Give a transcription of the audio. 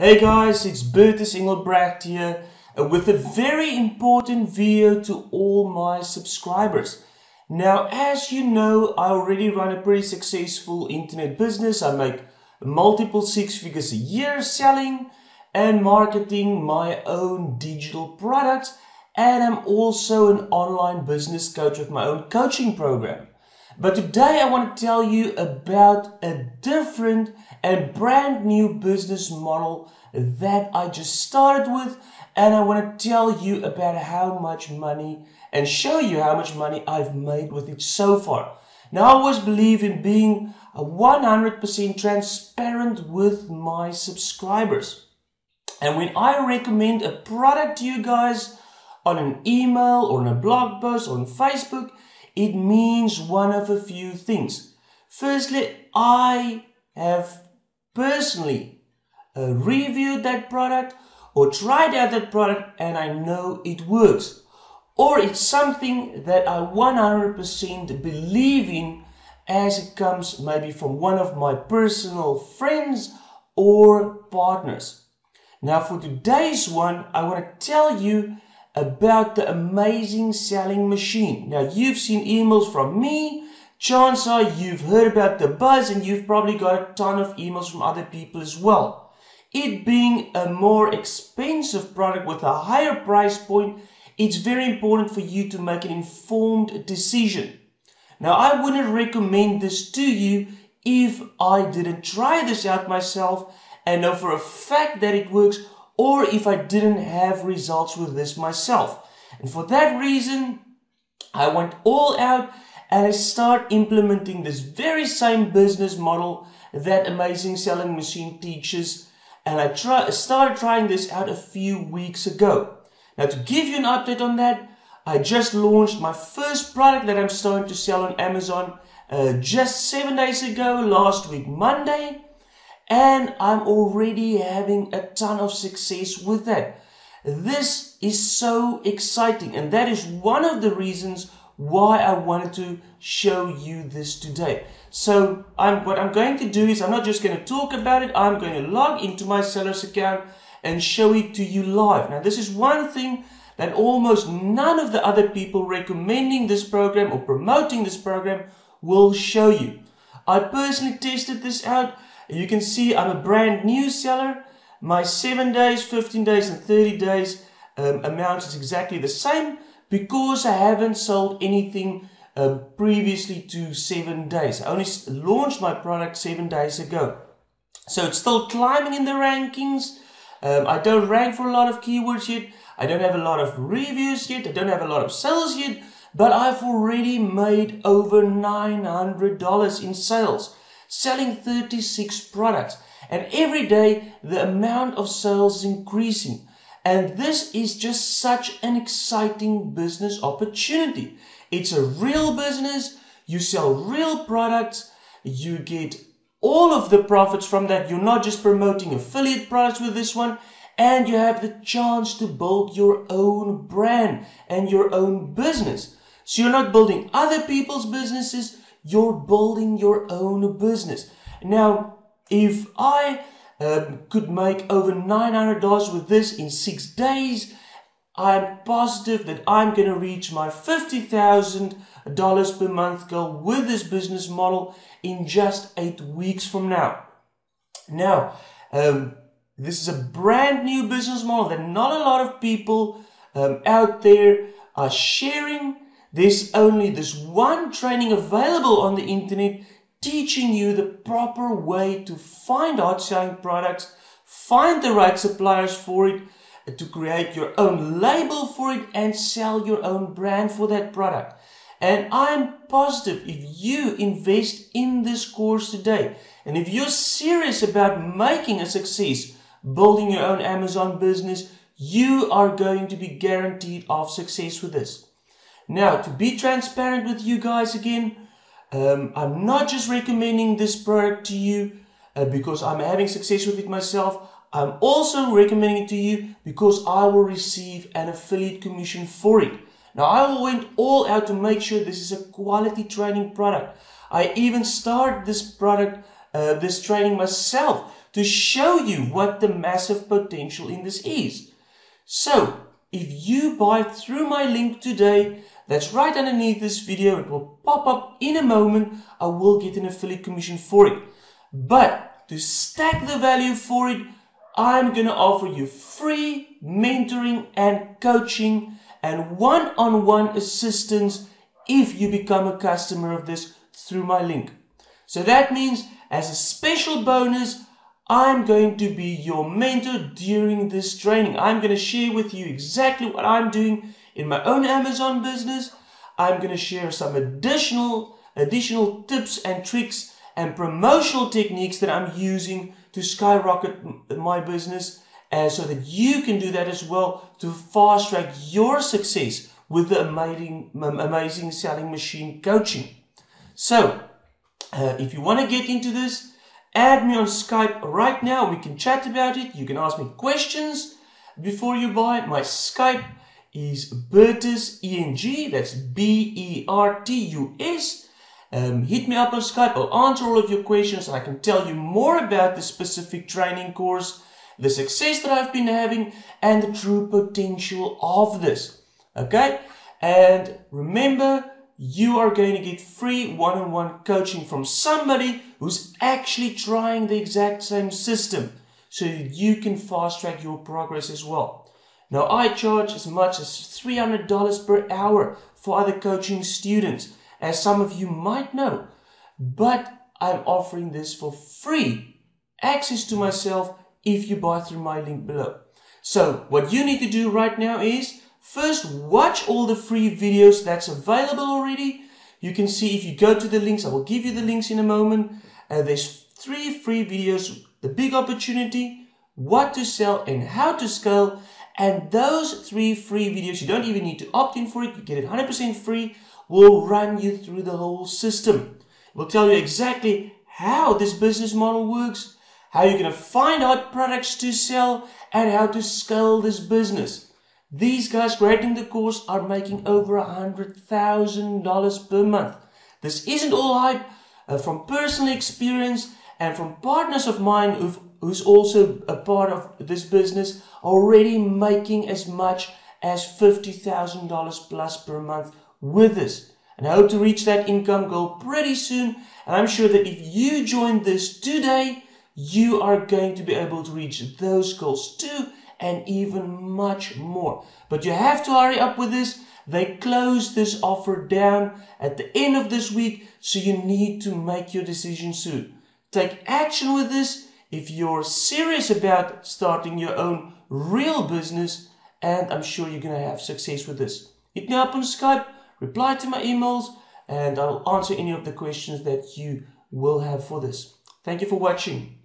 Hey guys, it's Bertus Engelbrecht here with a very important video to all my subscribers. Now, as you know, I already run a pretty successful internet business. I make multiple six figures a year selling and marketing my own digital products, and I'm also an online business coach with my own coaching program. But today I want to tell you about a different and brand new business model that I just started with, and I want to tell you about how much money and show you how much money I've made with it so far. Now, I always believe in being 100% transparent with my subscribers. And when I recommend a product to you guys on an email or on a blog post or on Facebook, it means one of a few things. Firstly, I have personally reviewed that product or tried out that product and I know it works. Or it's something that I 100% believe in as it comes maybe from one of my personal friends or partners. Now for today's one, I want to tell you about the Amazing Selling Machine. Now you've seen emails from me, chances are you've heard about the buzz, and you've probably got a ton of emails from other people as well. It being a more expensive product with a higher price point, it's very important for you to make an informed decision. Now I wouldn't recommend this to you if I didn't try this out myself and know for a fact that it works, or if I didn't have results with this myself. And for that reason, I went all out and I start implementing this very same business model that Amazing Selling Machine teaches. And I started trying this out a few weeks ago. Now to give you an update on that, I just launched my first product that I'm starting to sell on Amazon just 7 days ago, last week Monday. And I'm already having a ton of success with that. This is so exciting, and that is one of the reasons why I wanted to show you this today. So what I'm going to do is I'm not just going to talk about it, I'm going to log into my seller's account and show it to you live. Now this is one thing that almost none of the other people recommending this program or promoting this program will show you. I personally tested this out. You can see I'm a brand new seller. My 7 days, 15 days and 30 days amount is exactly the same because I haven't sold anything previously to 7 days. I only launched my product 7 days ago. So it's still climbing in the rankings. I don't rank for a lot of keywords yet. I don't have a lot of reviews yet. I don't have a lot of sales yet. But I've already made over $900 in sales, selling 36 products, and every day the amount of sales is increasing. And this is just such an exciting business opportunity. It's a real business, you sell real products, you get all of the profits from that. You're not just promoting affiliate products with this one, and you have the chance to build your own brand and your own business. So you're not building other people's businesses, you're building your own business. Now, if I could make over $900 with this in 6 days, I'm positive that I'm going to reach my $50,000 per month goal with this business model in just 8 weeks from now. Now, this is a brand new business model that not a lot of people out there are sharing. There's only this one training available on the internet teaching you the proper way to find hot selling products, find the right suppliers for it, to create your own label for it and sell your own brand for that product. And I'm positive if you invest in this course today, and if you're serious about making a success, building your own Amazon business, you are going to be guaranteed of success with this. Now, to be transparent with you guys again, I'm not just recommending this product to you because I'm having success with it myself. I'm also recommending it to you because I will receive an affiliate commission for it. Now, I went all out to make sure this is a quality training product. I even started this product, this training myself to show you what the massive potential in this is. So, if you buy through my link today, that's right underneath this video, it will pop up in a moment, I will get an affiliate commission for it. But to stack the value for it, I'm going to offer you free mentoring and coaching and one-on-one assistance if you become a customer of this through my link. So that means, as a special bonus, I'm going to be your mentor during this training. I'm going to share with you exactly what I'm doing in my own Amazon business. I'm going to share some additional tips and tricks and promotional techniques that I'm using to skyrocket my business, so that you can do that as well to fast track your success with the amazing selling machine coaching. So, if you want to get into this, add me on Skype right now. We can chat about it. You can ask me questions before you buy. My Skype is Bertus ENG. That's BERTUS. Hit me up on Skype. I'll answer all of your questions and I can tell you more about the specific training course, the success that I've been having, and the true potential of this. Okay? And remember, you are going to get free one-on-one coaching from somebody who's actually trying the exact same system, so that you can fast track your progress as well. Now, I charge as much as $300 per hour for other coaching students, as some of you might know, but I'm offering this for free access to myself if you buy through my link below. So what you need to do right now is first watch all the free videos that's available already. You can see if you go to the links, I will give you the links in a moment. There's 3 free videos: the big opportunity, what to sell, and how to scale. And those 3 free videos, you don't even need to opt in for it, you get it 100% free, will run you through the whole system. It will tell you exactly how this business model works, how you're going to find out products to sell, and how to scale this business. These guys creating the course are making over $100,000 per month. This isn't all hype. From personal experience and from partners of mine who's also a part of this business, already making as much as $50,000 plus per month with this. And I hope to reach that income goal pretty soon. And I'm sure that if you join this today, you are going to be able to reach those goals too, and even much more. But you have to hurry up with this. They close this offer down at the end of this week, so you need to make your decision soon. Take action with this if you're serious about starting your own real business, and I'm sure you're going to have success with this. Hit me up on Skype, reply to my emails, and I'll answer any of the questions that you will have for this. Thank you for watching.